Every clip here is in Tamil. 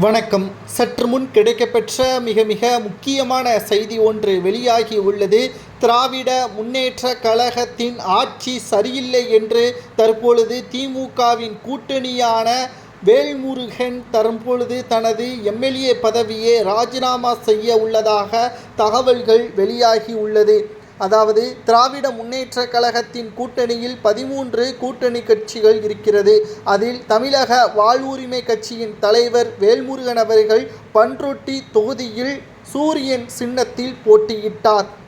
வணக்கம். சற்று முன் கிடைக்கப்பெற்ற மிக மிக முக்கியமான செய்தி ஒன்று வெளியாகி உள்ளது. திராவிட முன்னேற்ற கழகத்தின் ஆட்சி சரியில்லை என்று தற்பொழுது திமுகவின் கூட்டணியான வேல்முருகன் தற்பொழுது தனது எம்எல்ஏ பதவியை ராஜினாமா செய்ய உள்ளதாக தகவல்கள் வெளியாகி உள்ளது. அதாவது திராவிட முன்னேற்ற கழகத்தின் கூட்டணியில் 13 கூட்டணி கட்சிகள் இருக்கிறது. அதில் தமிழக வாழ்வுரிமை கட்சியின் தலைவர் வேல்முருகன் அவர்கள் பண்ருட்டி தொகுதியில் சூரியன் சின்னத்தில்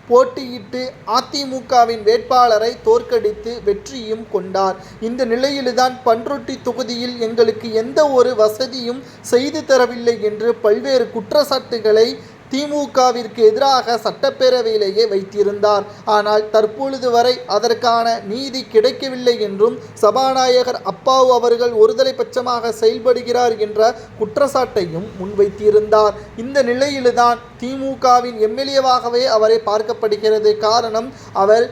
போட்டியிட்டு அதிமுகவின் வேட்பாளரை தோற்கடித்து வெற்றியும் கொண்டார். இந்த நிலையில்தான் பண்ருட்டி தொகுதியில் எங்களுக்கு எந்த ஒரு வசதியும் செய்து தரவில்லை என்று பல்வேறு குற்றச்சாட்டுகளை திமுகவிற்கு எதிராக சட்டப்பேரவையிலேயே வைத்திருந்தார். ஆனால் தற்பொழுது வரை அதற்கான நீதி கிடைக்கவில்லை என்றும் சபாநாயகர் அப்பாவு அவர்கள் ஒருதலை பட்சமாக செயல்படுகிறார் என்ற குற்றச்சாட்டையும் முன்வைத்திருந்தார். இந்த நிலையில்தான் திமுகவின் எம்எல்ஏவாகவே அவரை பார்க்கப்படுகிறது. காரணம், அவர்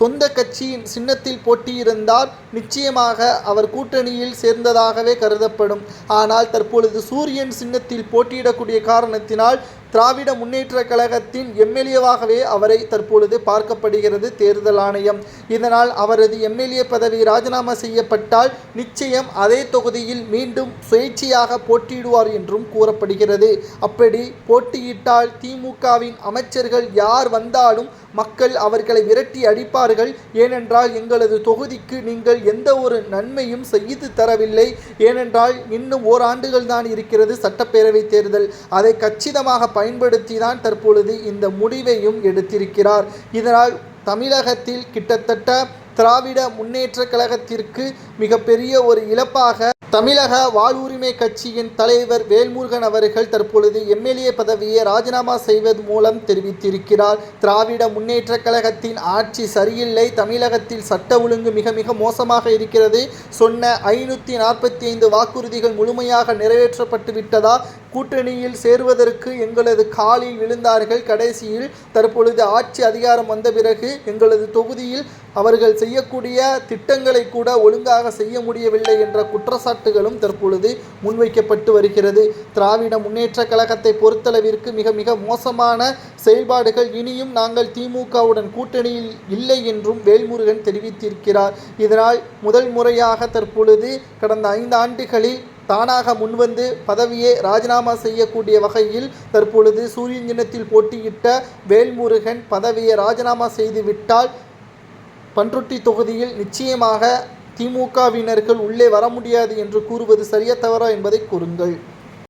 சொந்த கட்சியின் சின்னத்தில் போட்டியிருந்தால் நிச்சயமாக அவர் கூட்டணியில் சேர்ந்ததாகவே கருதப்படும். ஆனால் தற்பொழுது சூரியன் சின்னத்தில் போட்டியிடக்கூடிய காரணத்தினால் திராவிட முன்னேற்ற கழகத்தின் எம்எல்ஏவாகவே அவரை தற்பொழுது பார்க்கப்படுகிறது தேர்தல் ஆணையம். இதனால் அவரது எம்எல்ஏ பதவி ராஜினாமா செய்யப்பட்டால் நிச்சயம் அதே தொகுதியில் மீண்டும் சுயேட்சையாக போட்டியிடுவார் என்றும் கூறப்படுகிறது. அப்படி போட்டியிட்டால் திமுகவின் அமைச்சர்கள் யார் வந்தாலும் மக்கள் அவர்களை விரட்டி அடிப்பார்கள். ஏனென்றால் எங்களது தொகுதிக்கு நீங்கள் எந்த ஒரு நன்மையும் செய்து தரவில்லை. ஏனென்றால் இன்னும் ஓராண்டுகள் தான் இருக்கிறது சட்டப்பேரவை தேர்தல். அதை கச்சிதமாக பயன்படுத்தி தான் தற்பொழுது இந்த முடிவையும் எடுத்திருக்கிறார். இதனால் தமிழகத்தில் கிட்டத்தட்ட திராவிட முன்னேற்ற கழகத்திற்கு மிகப்பெரிய ஒரு இழப்பாக தமிழக வாழ்வுரிமை கட்சியின் தலைவர் வேல்முருகன் அவர்கள் தற்பொழுது எம்எல்ஏ பதவியை ராஜினாமா செய்வது மூலம் தெரிவித்திருக்கிறார். திராவிட முன்னேற்ற கழகத்தின் ஆட்சி சரியில்லை, தமிழகத்தில் சட்ட ஒழுங்கு மிக மிக மோசமாக இருக்கிறது, சொன்ன 545 வாக்குறுதிகள் முழுமையாக நிறைவேற்றப்பட்டு விட்டதா, கூட்டணியில் சேர்வதற்கு எங்களது காலில் விழுந்தார்கள், கடைசியில் தற்பொழுது ஆட்சி அதிகாரம் வந்த பிறகு எங்களது தொகுதியில் அவர்கள் செய்யக்கூடிய திட்டங்களை கூட ஒழுங்காக செய்ய முடியவில்லை என்ற குற்றச்சாட்டுகளும் தற்பொழுது முன்வைக்கப்பட்டு வருகிறது. திராவிட முன்னேற்ற கழகத்தை பொறுத்தளவிற்கு மிக மிக மோசமான செயல்பாடுகள், இனியும் நாங்கள் திமுகவுடன் கூட்டணியில் இல்லை என்றும் வேல்முருகன் தெரிவித்திருக்கிறார். இதனால் முதல் முறையாக தற்பொழுது கடந்த 5 ஆண்டுகளில் தானாக முன்வந்து பதவியை ராஜினாமா செய்யக்கூடிய வகையில் தற்பொழுது சூரியன் சின்னத்தில் போட்டியிட்ட வேல்முருகன் பதவியை ராஜினாமா செய்துவிட்டால் பண்ருட்டி தொகுதியில் நிச்சயமாக திமுகவினர்கள் உள்ளே வர முடியாது என்று கூறுவது சரியா தவறா என்பதை கூறுங்கள்.